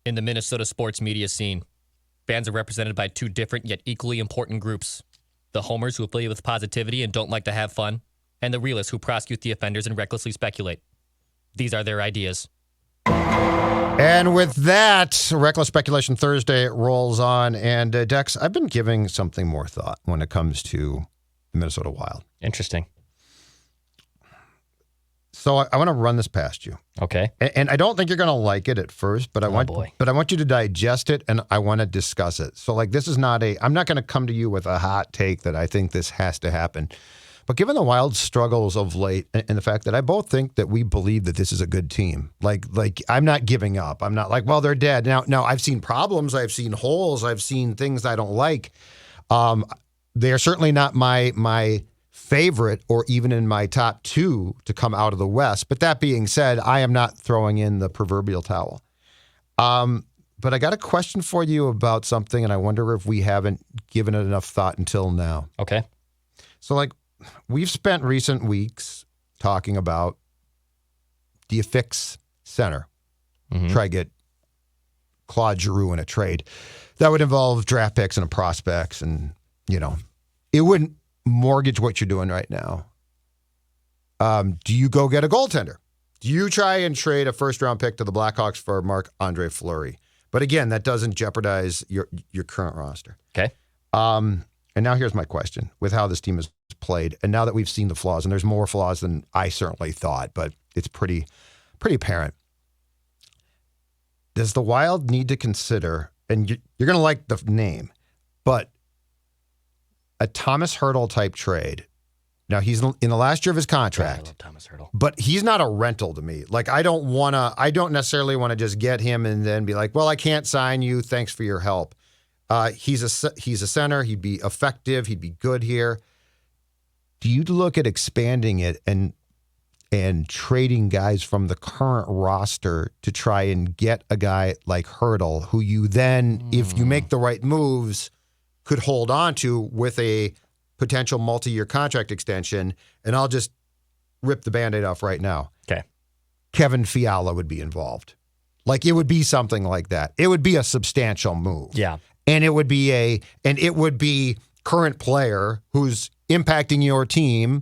In the Minnesota sports media scene, fans are represented by two different yet equally important groups. The homers who play with positivity and don't like to have fun, and the realists who prosecute the offenders and recklessly speculate. These are their ideas. And with that, Reckless Speculation Thursday rolls on. And Dex, I've been giving something more thought when it comes to the Minnesota Wild. Interesting. So I want to run this past you. Okay. And I don't think you're going to like it at first, but I want you to digest it and I want to discuss it. So like this is not I'm not going to come to you with a hot take that I think this has to happen. But given the Wild's struggles of late and the fact that I both think that we believe that this is a good team, like I'm not giving up. I'm not like, well, they're dead. Now I've seen problems. I've seen holes. I've seen things I don't like. They are certainly not my favorite or even in my top two to come out of the West. But that being said, I am not throwing in the proverbial towel. But I got a question for you about something, and I wonder if we haven't given it enough thought until now. Okay. So like, we've spent recent weeks talking about, do you fix center? Mm-hmm. Try to get Claude Giroux in a trade. That would involve draft picks and prospects, and, it wouldn't mortgage what you're doing right now. Do you go get a goaltender? Do you try and trade a first-round pick to the Blackhawks for Marc-Andre Fleury? But again, that doesn't jeopardize your current roster. Okay. And now here's my question with how this team has played. And now that we've seen the flaws, and there's more flaws than I certainly thought, but it's pretty apparent. Does the Wild need to consider, and you're going to like the name, but a Tomas Hertl type trade? Now he's in the last year of his contract. I love Tomas Hertl. But he's not a rental to me. Like I don't necessarily want to just get him and then be like, well, I can't sign you. Thanks for your help. He's a center. He'd be effective. He'd be good here. Do you look at expanding it and trading guys from the current roster to try and get a guy like Hertl, who you then, if you make the right moves, could hold on to with a potential multi-year contract extension? And I'll just rip the Band-Aid off right now. Okay. Kevin Fiala would be involved. Like it would be something like that. It would be a substantial move. Yeah. And it would be current player who's impacting your team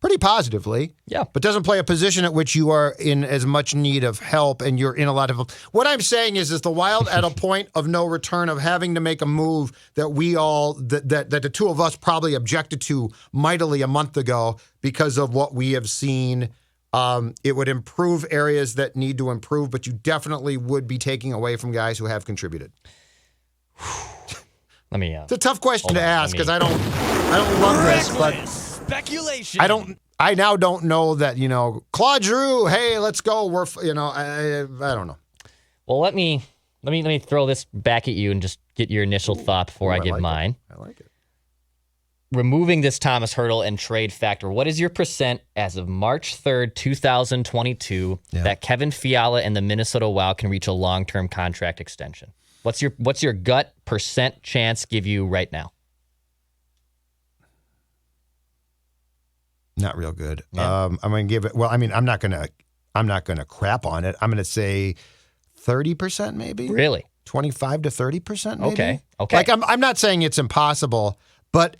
pretty positively. Yeah. But doesn't play a position at which you are in as much need of help and you're in a lot of. What I'm saying is the Wild at a point of no return of having to make a move that we all, that the two of us probably objected to mightily a month ago because of what we have seen. It would improve areas that need to improve, but you definitely would be taking away from guys who have contributed. Let me. It's a tough question to ask because I don't love this, but speculation. I now don't know that Claude Giroux. Hey, let's go. We're I don't know. Well, let me throw this back at you and just get your initial thought before I give mine. I like it. Removing this Tomas Hertl and trade factor, what is your percent as of March 3rd, 2022 that Kevin Fiala and the Minnesota Wild can reach a long-term contract extension? What's your gut percent chance give you right now? Not real good. Yeah. I'm going to give it. Well, I mean, I'm not gonna crap on it. I'm going to say 30%, maybe. Really? 25 to 30%, maybe. Okay. Like I'm not saying it's impossible, but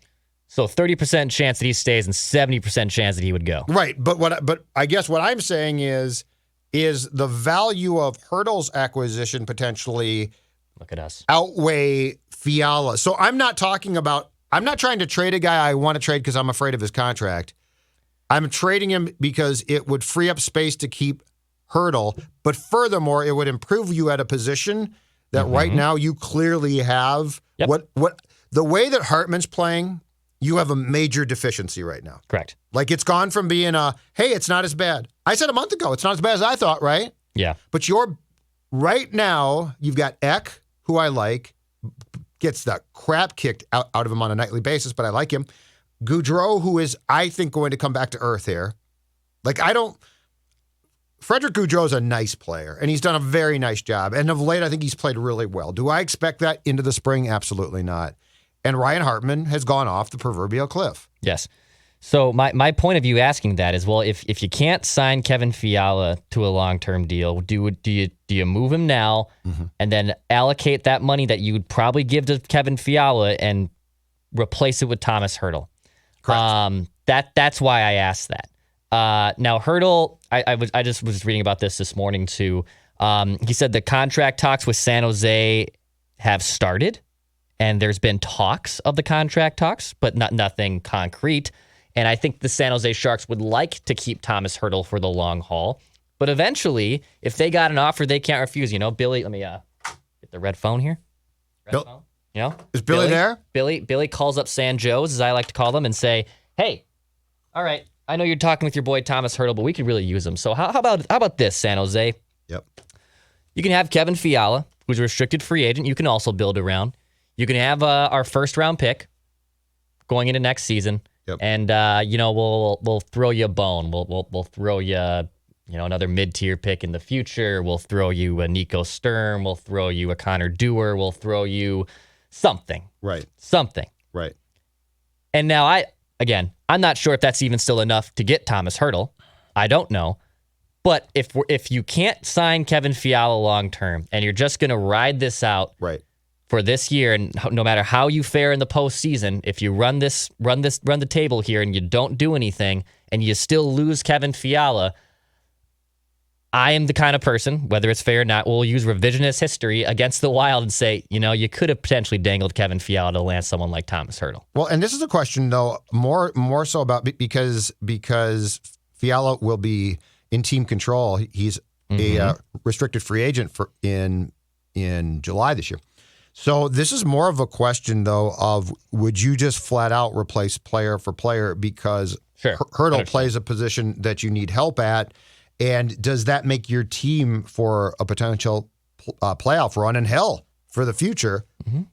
so 30% chance that he stays and 70% chance that he would go. Right, but I guess what I'm saying is the value of Hertl's acquisition potentially. Look at us. Outweigh Fiala. So I'm not trying to trade a guy I want to trade because I'm afraid of his contract. I'm trading him because it would free up space to keep Hertl. But furthermore, it would improve you at a position that right now you clearly have. Yep. What the way that Hartman's playing, you have a major deficiency right now. Correct. Like it's gone from being hey, it's not as bad. I said a month ago, it's not as bad as I thought, right? Yeah. But right now, you've got Eck, who I like, gets the crap kicked out of him on a nightly basis, but I like him. Gaudreau, who is, I think, going to come back to earth here. Frederick Gaudreau is a nice player, and he's done a very nice job. And of late, I think he's played really well. Do I expect that into the spring? Absolutely not. And Ryan Hartman has gone off the proverbial cliff. Yes. So my point of view asking that is, well, if you can't sign Kevin Fiala to a long-term deal, do you move him now and then allocate that money that you would probably give to Kevin Fiala and replace it with Tomas Hertl? Correct. That's why I asked that. Now Hertl, I just was reading about this morning too. He said the contract talks with San Jose have started, and there's been talks of the contract talks, but nothing concrete. And I think the San Jose Sharks would like to keep Tomas Hertl for the long haul. But eventually, if they got an offer they can't refuse, Billy, let me get the red phone here. Red phone. Is Billy there? Billy calls up San Joe's, as I like to call them, and say, hey, all right, I know you're talking with your boy Tomas Hertl, but we could really use him. So how about this, San Jose? Yep. You can have Kevin Fiala, who's a restricted free agent. You can also build around. You can have our first-round pick going into next season. Yep. And we'll throw you a bone. We'll throw you another mid-tier pick in the future. We'll throw you a Nico Sturm. We'll throw you a Connor Dewar. We'll throw you something. Right. Something. Right. And now I'm not sure if that's even still enough to get Tomas Hertl. I don't know. But if you can't sign Kevin Fiala long term and you're just going to ride this out, right, for this year, and no matter how you fare in the postseason, if you run the table here and you don't do anything and you still lose Kevin Fiala, I am the kind of person, whether it's fair or not, will use revisionist history against the Wild and say, you could have potentially dangled Kevin Fiala to land someone like Tomas Hertl. Well, and this is a question though, more so about because Fiala will be in team control. He's a restricted free agent in July this year. So this is more of a question, though, of would you just flat out replace player for player because Hertl plays a position that you need help at, and does that make your team for a potential playoff run and hell for the future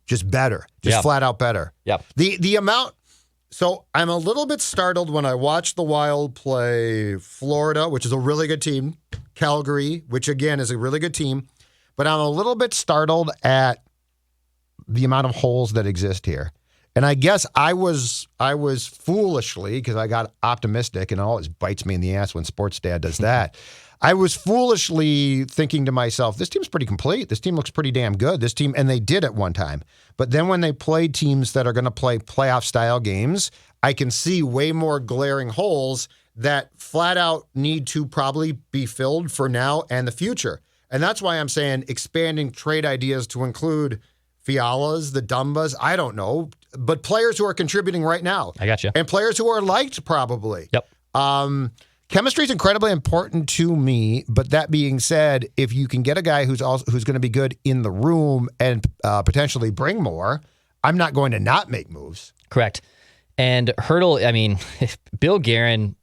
just better, flat out better? Yep. The amount. So I'm a little bit startled when I watch the Wild play Florida, which is a really good team, Calgary, which again is a really good team, but I'm a little bit startled at the amount of holes that exist here. And I guess I was foolishly, because I got optimistic and it always bites me in the ass when Sports Dad does that. I was foolishly thinking to myself, this team's pretty complete. This team looks pretty damn good. This team, and they did at one time. But then when they play teams that are going to play playoff style games, I can see way more glaring holes that flat out need to probably be filled for now and the future. And that's why I'm saying expanding trade ideas to include Fialas, the Dumbas, I don't know, but players who are contributing right now. I got you. And players who are liked probably. Yep. Chemistry is incredibly important to me, but that being said, if you can get a guy who's going to be good in the room and potentially bring more, I'm not going to not make moves. Correct. And Hertl, if Bill Guerin,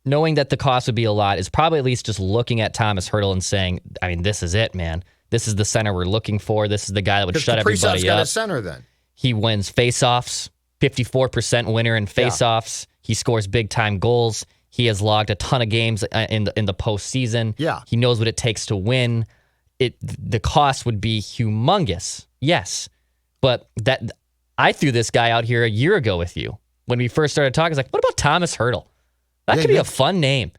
knowing that the cost would be a lot, is probably at least just looking at Tomas Hertl and saying, this is it, man. This is the center we're looking for. This is the guy that would shut everybody up. Got a center then. He wins faceoffs, 54% winner in faceoffs. Yeah. He scores big-time goals. He has logged a ton of games in the postseason. Yeah. He knows what it takes to win. The cost would be humongous, yes. But I threw this guy out here a year ago with you. When we first started talking, I was like, what about Tomas Hertl? That could be a fun name.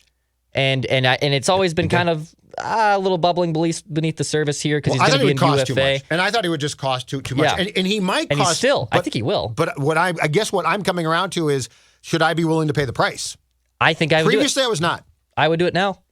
And it's always been kind of a little bubbling beneath the surface here because he's going to be in UFA. Too much. And I thought he would just cost too much. Yeah. And he might cost. And he's still, I think he will. But I guess what I'm coming around to is, should I be willing to pay the price? I think I would. Previously, I was not. I would do it now.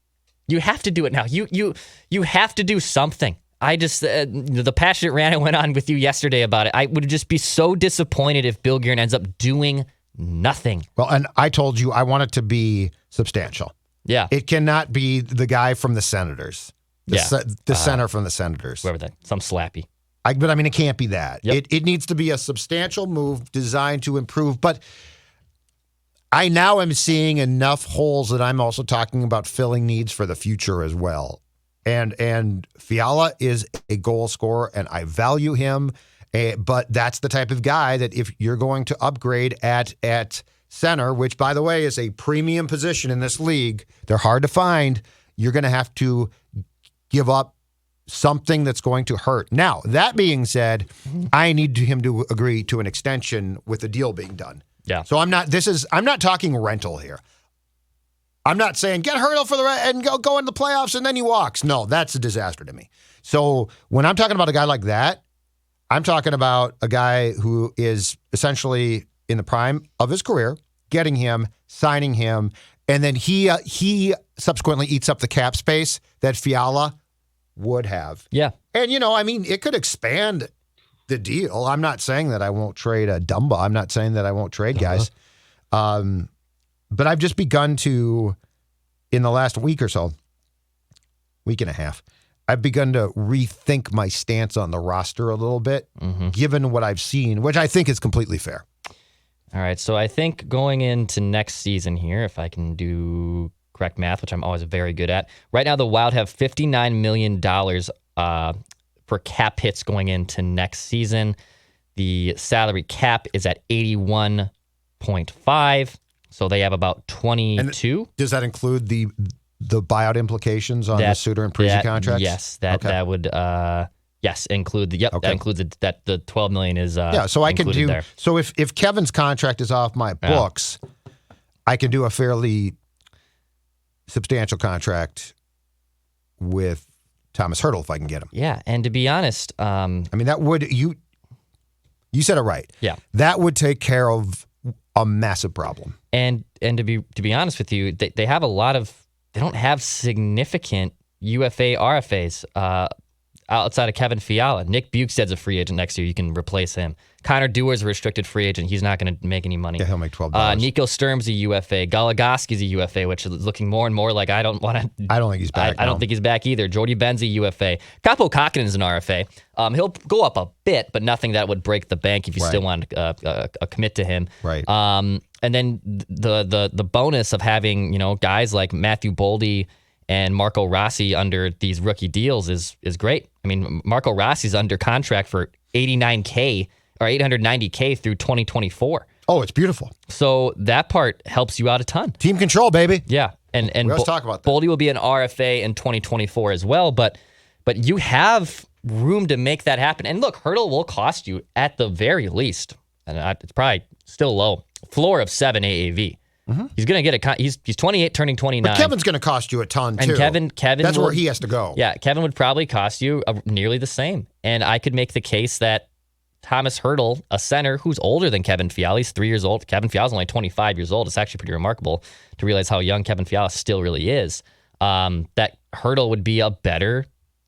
You have to do it now. You have to do something. I just the passionate rant I went on with you yesterday about it. I would just be so disappointed if Bill Guerin ends up doing nothing. Well, and I told you I want it to be substantial. Yeah. It cannot be the guy from the Senators. The center from the Senators. Whoever that, some slappy. But it can't be that. Yep. It needs to be a substantial move designed to improve. But I now am seeing enough holes that I'm also talking about filling needs for the future as well. And Fiala is a goal scorer, and I value him. But that's the type of guy that if you're going to upgrade at center, which, by the way, is a premium position in this league, they're hard to find, you're going to have to give up something that's going to hurt. Now, that being said, I need him to agree to an extension with the deal being done. Yeah. So I'm not talking rental here. I'm not saying get Hertl for the and go into the playoffs and then he walks. No, that's a disaster to me. So when I'm talking about a guy like that, I'm talking about a guy who is essentially in the prime of his career, getting him, signing him, and then he subsequently eats up the cap space that Fiala would have. Yeah. And, it could expand the deal. I'm not saying that I won't trade a Dumba. I'm not saying that I won't trade guys. But I've just begun to, in the last week or so, week and a half, I've begun to rethink my stance on the roster a little bit, given what I've seen, which I think is completely fair. All right, so I think going into next season here, if I can do correct math, which I'm always very good at, right now the Wild have $59 million for cap hits going into next season. The salary cap is at 81.5, so they have about 22. And does that include the buyout implications on the Suter and Parise contracts? Yes, that would include the that includes that the $12 million is so I can do there. So if Kevin's contract is off my books, I can do a fairly substantial contract with Tomas Hertl if I can get him. Yeah, and to be honest, that would you said it right. Yeah, that would take care of a massive problem. And to be honest with you, they have a lot of. They don't have significant UFA, RFAs outside of Kevin Fiala. Nick Bukestad's a free agent next year. You can replace him. Connor Dewar's a restricted free agent. He's not going to make any money. Yeah, he'll make $12. Nico Sturm's a UFA. Goligoski's a UFA, which is looking more and more like I don't think he's back. I don't think he's back either. Jordy Ben's a UFA. Kaapo Kakkonen's an RFA. He'll go up a bit, but nothing that would break the bank if you still want to commit to him. Right. And then the bonus of having guys like Matthew Boldy and Marco Rossi under these rookie deals is great. I mean, Marco Rossi's under contract for $89K or $890K through 2024. Oh, it's beautiful. So that part helps you out a ton. Team control, baby. Yeah, and let's talk about that. Boldy will be an RFA in 2024 as well, but you have room to make that happen. And look, Hertl will cost you at the very least, and it's probably still low, floor of 7 AAV. He's going to get he's 28, turning 29. But Kevin's going to cost you a ton, too. And Kevin that's where he has to go. Yeah, Kevin would probably cost you nearly the same. And I could make the case that Tomas Hertl, a center who's older than Kevin Fiala, he's 3 years old. Kevin Fiala's only 25 years old. It's actually pretty remarkable to realize how young Kevin Fiala still really is. That Hertl would be a better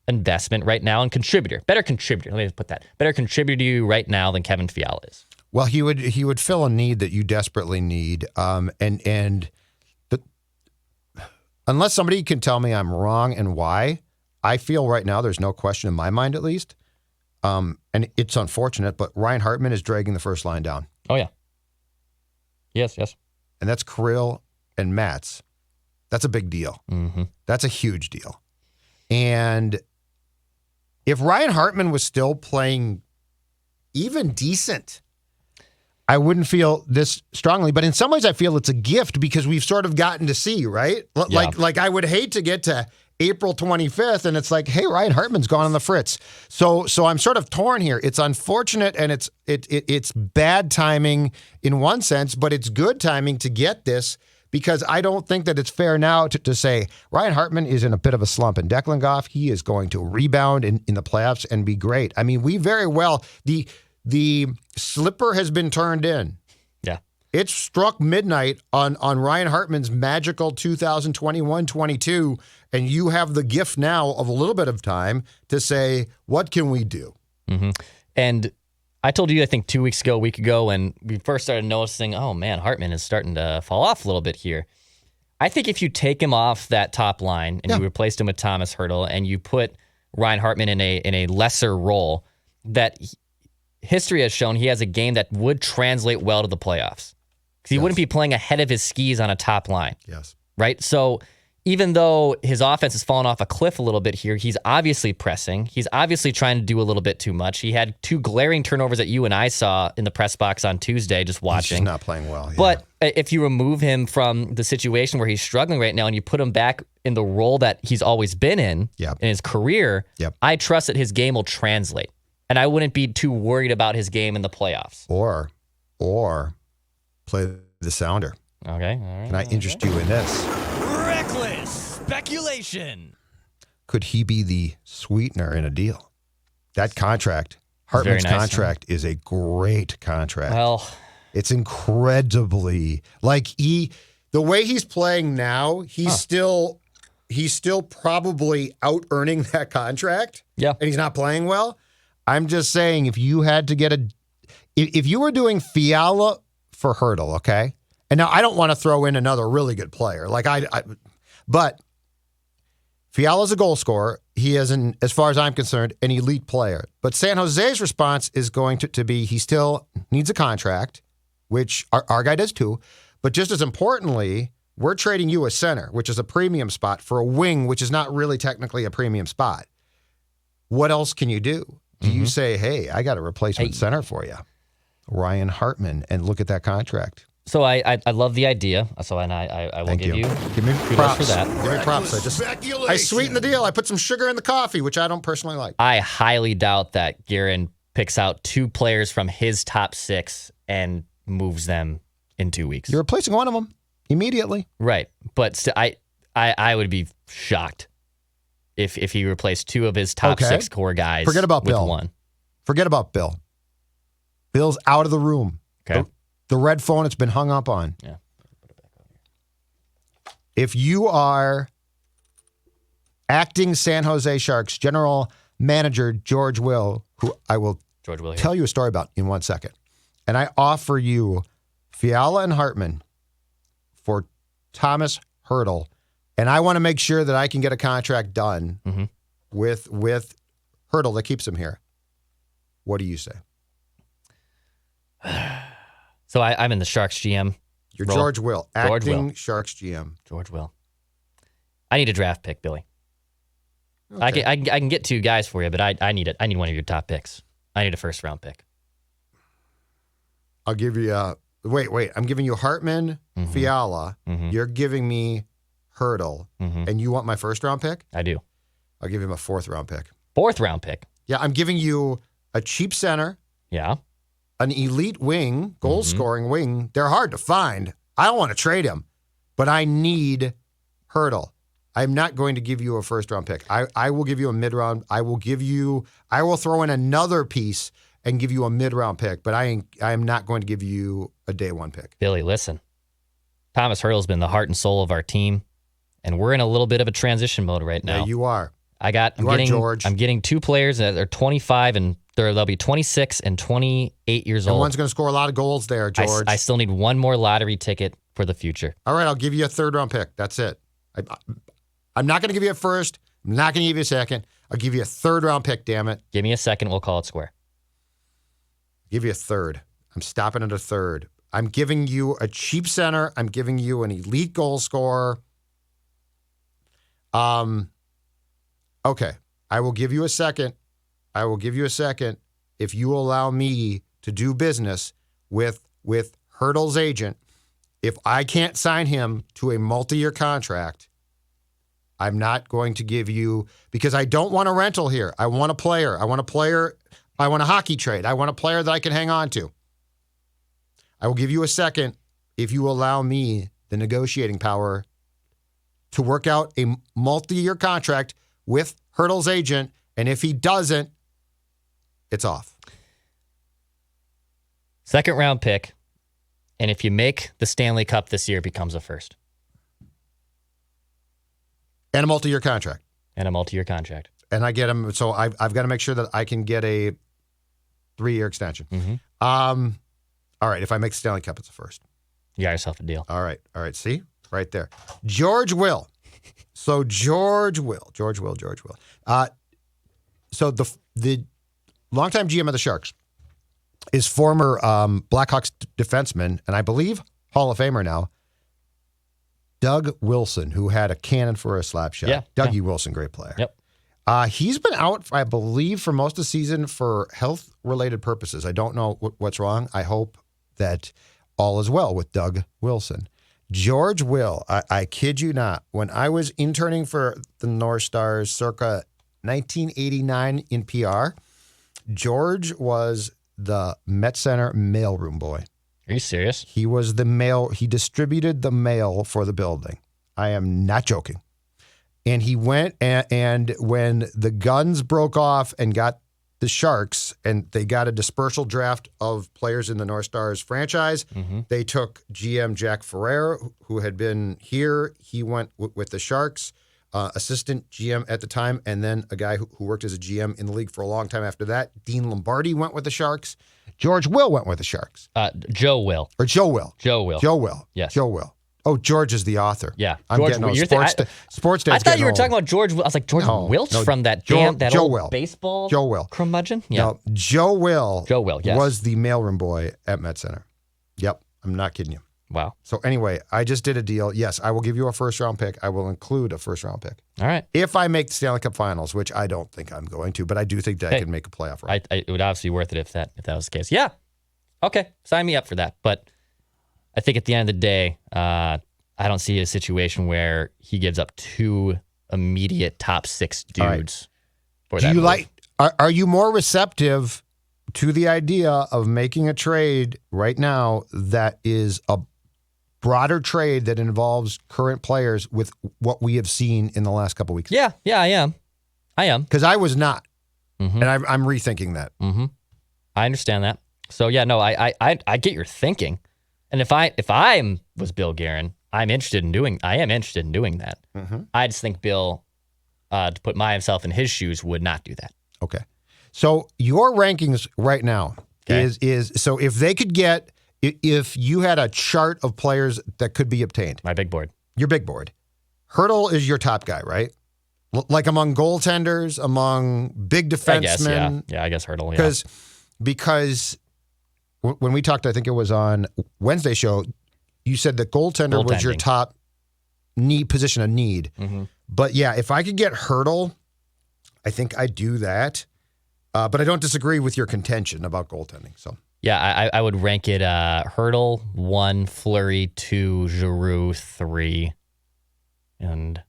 investment right now and contributor. Better contributor. Let me put that. Better contributor to you right now than Kevin Fiala is. Well, he would fill a need that you desperately need, unless somebody can tell me I'm wrong and why, I feel right now there's no question in my mind at least, and it's unfortunate, but Ryan Hartman is dragging the first line down. Oh yeah, yes, and that's Kirill and Mats. That's a big deal. That's a huge deal, and if Ryan Hartman was still playing even decent, I wouldn't feel this strongly, but in some ways I feel it's a gift because we've sort of gotten to see, right? Like I would hate to get to April 25th and it's like, hey, Ryan Hartman's gone on the fritz. So I'm sort of torn here. It's unfortunate and it's bad timing in one sense, but it's good timing to get this because I don't think that it's fair now to say Ryan Hartman is in a bit of a slump and Declan Goff, he is going to rebound in the playoffs and be great. I mean, we very well, the slipper has been turned in. Yeah. It struck midnight on Ryan Hartman's magical 2021-22, and you have the gift now of a little bit of time to say, what can we do? And I told you, I think 2 weeks ago, a week ago, when we first started noticing, oh man, Hartman is starting to fall off a little bit here. I think if you take him off that top line and you replaced him with Tomas Hertl and you put Ryan Hartman in a lesser role, that history has shown he has a game that would translate well to the playoffs. Because he wouldn't be playing ahead of his skis on a top line. Yes. Right? So even though his offense has fallen off a cliff a little bit here, he's obviously pressing. He's obviously trying to do a little bit too much. He had 2 glaring turnovers that you and I saw in the press box on Tuesday just watching. He's not playing well. Yeah. But if you remove him from the situation where he's struggling right now and you put him back in the role that he's always been in his career, I trust that his game will translate. And I wouldn't be too worried about his game in the playoffs. Or play the sounder. Okay. All right. Can I interest you in this? Reckless speculation. Could he be the sweetener in a deal? That contract, Hartman's contract, is a great contract. Well, it's incredibly the way he's playing now. He's still probably out earning that contract. Yeah, and he's not playing well. I'm just saying, if you had to get if you were doing Fiala for Hertl, okay. And now I don't want to throw in another really good player but Fiala's a goal scorer. He is, as far as I'm concerned, an elite player. But San Jose's response is going to be he still needs a contract, which our guy does too. But just as importantly, we're trading you a center, which is a premium spot, for a wing, which is not really technically a premium spot. What else can you do? Do you say, hey, I got a replacement center for you, Ryan Hartman, and look at that contract? So I love the idea. So I will give me props for that. Give me props. I sweetened the deal. I put some sugar in the coffee, which I don't personally like. I highly doubt that Guerin picks out 2 players from his top 6 and moves them in 2 weeks. You're replacing one of them immediately, right? But I would be shocked if he replaced 2 of his top 6 core guys. Forget about with Bill. One. Forget about Bill. Bill's out of the room. Okay. The red phone it's been hung up on. Yeah. If you are acting San Jose Sharks general manager George Will, who I will tell you a story about in 1 second, and I offer you Fiala and Hartman for Tomas Hertl, and I want to make sure that I can get a contract done with Hertl that keeps him here, what do you say? So I'm in the Sharks GM. You're role. George Will, acting George Will. Sharks GM. George Will. I need a draft pick, Billy. Okay. I can get 2 guys for you, but I need it. I need one of your top picks. I need a first round pick. I'll give you wait. I'm giving you Hartman, Fiala. You're giving me Hertl, and you want my first round pick? I do. I'll give him a 4th round pick. 4th round pick. Yeah, I'm giving you a cheap center. Yeah. An elite wing, goal-scoring wing. They're hard to find. I don't want to trade him, but I need Hertl. I'm not going to give you a first-round pick. I will give you a mid-round. I will throw in another piece and give you a mid-round pick, but I am not going to give you a day 1 pick. Billy, listen. Tomas Hertl's been the heart and soul of our team, and we're in a little bit of a transition mode right now. Yeah, you are. I'm getting 2 players that are 25 and they'll be 26 and 28 years old. And one's going to score a lot of goals there, George. I still need one more lottery ticket for the future. All right, I'll give you a 3rd round pick. That's it. I'm not going to give you a 1st. I'm not going to give you a 2nd. I'll give you a 3rd round pick, damn it. Give me a 2nd. We'll call it square. Give you a 3rd. I'm stopping at a 3rd. I'm giving you a cheap center. I'm giving you an elite goal scorer. Okay. I will give you a 2nd. I will give you a 2nd if you allow me to do business with Hertl's agent. If I can't sign him to a multi-year contract, I'm not going to give you, because I don't want a rental here. I want a player. I want a hockey trade. I want a player that I can hang on to. I will give you a 2nd if you allow me the negotiating power to work out a multi-year contract with Hertl's agent. And if he doesn't, it's off. 2nd round pick. And if you make the Stanley Cup this year, it becomes a 1st. And a multi-year contract. And I get him. So I've got to make sure that I can get a 3-year extension. All right. If I make the Stanley Cup, it's a 1st. You got yourself a deal. All right. See? Right there. George Will. So George Will. So the longtime GM of the Sharks is former Blackhawks defenseman, and I believe Hall of Famer now, Doug Wilson, who had a cannon for a slap shot. Yeah, Dougie Wilson, great player. Yep. He's been out, I believe, for most of the season for health-related purposes. I don't know what's wrong. I hope that all is well with Doug Wilson. George Will, I kid you not, when I was interning for the North Stars circa 1989 in PR, George was the Met Center mailroom boy. Are you serious? He was the mail. He distributed the mail for the building. I am not joking. And he went and when the Guns broke off and got the Sharks and they got a dispersal draft of players in the North Stars franchise, they took GM Jack Ferrer, who had been here. He went with the Sharks, assistant GM at the time, and then a guy who worked as a GM in the league for a long time after that. Dean Lombardi went with the Sharks. George Will went with the Sharks. Joe Will. Or Joe Will. Joe Will. Joe Will. Yes. Joe Will. Oh, George is the author. Yeah. I'm George, getting old. Sports Dad's I thought you were old. talking about George. I was like, George Wiltz from that Joe old Will. baseball Joe Will. curmudgeon? Yeah. No, Joe Will. Joe Will, yes. Was the mailroom boy at Met Center. Yep. I'm not kidding you. Wow. So anyway, I just did a deal. Yes, I will give you a first-round pick. I will include a first-round pick. All right. If I make the Stanley Cup Finals, which I don't think I'm going to, but I do think that I can make a playoff run. It would obviously be worth it if that was the case. Yeah. Okay. Sign me up for that. But I think at the end of the day, I don't see a situation where he gives up 2 immediate top 6 dudes. For that move. Are you more receptive to the idea of making a trade right now that is a broader trade that involves current players with what we have seen in the last couple of weeks? Yeah, I am. Because I was not, and I'm rethinking that. I understand that. So yeah, no, I get your thinking, and if I was Bill Guerin, I am interested in doing that. I just think Bill, to put myself in his shoes, would not do that. Okay. So your rankings right now is so if they could get, if you had a chart of players that could be obtained. My big board. Your big board. Hertl is your top guy, right? Like among goaltenders, among big defensemen. I guess, yeah. I guess Hertl, Because when we talked, I think it was on Wednesday show, you said that goaltender was your top position of need. But yeah, if I could get Hertl, I think I'd do that. But I don't disagree with your contention about goaltending. So yeah, I would rank it Hertl 1, Fleury 2, Giroux 3, and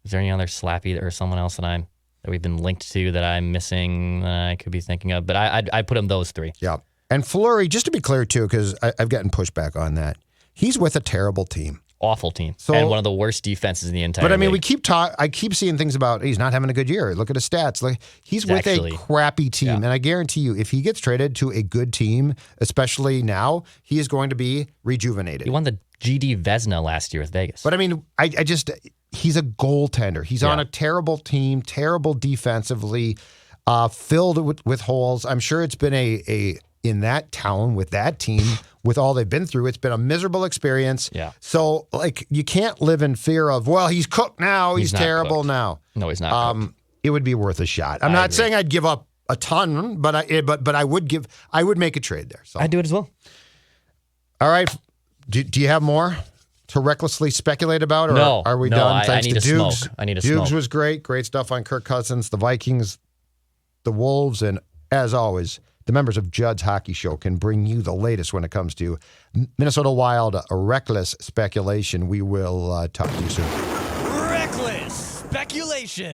is there any other Slappy or someone else that we've been linked to that I'm missing that I could be thinking of? But I'd put him those 3. Yeah, and Fleury, just to be clear too, because I've gotten pushback on that. He's with a terrible team. Awful team. And one of the worst defenses in the entire league. But I mean, league. I keep seeing things about he's not having a good year. Look at his stats. Like he's with a crappy team. Yeah. And I guarantee you, if he gets traded to a good team, especially now, he is going to be rejuvenated. He won the GD Vezina last year with Vegas. But I mean, he's a goaltender. He's on a terrible team, terrible defensively, filled with holes. I'm sure it's been in that town with that team, with all they've been through, it's been a miserable experience. Yeah. So, like, you can't live in fear of, well, he's cooked now, he's terrible now. No, he's not cooked. It would be worth a shot. I'm not saying I'd give up a ton, but I would make a trade there. So I'd do it as well. All right. Do you have more to recklessly speculate about? Or no. Are we done? Thanks to Dukes. I need a smoke. Dukes was great. Great stuff on Kirk Cousins, the Vikings, the Wolves, and as always, the members of Judd's Hockey Show can bring you the latest when it comes to Minnesota Wild, a reckless speculation. We will talk to you soon. Reckless speculation.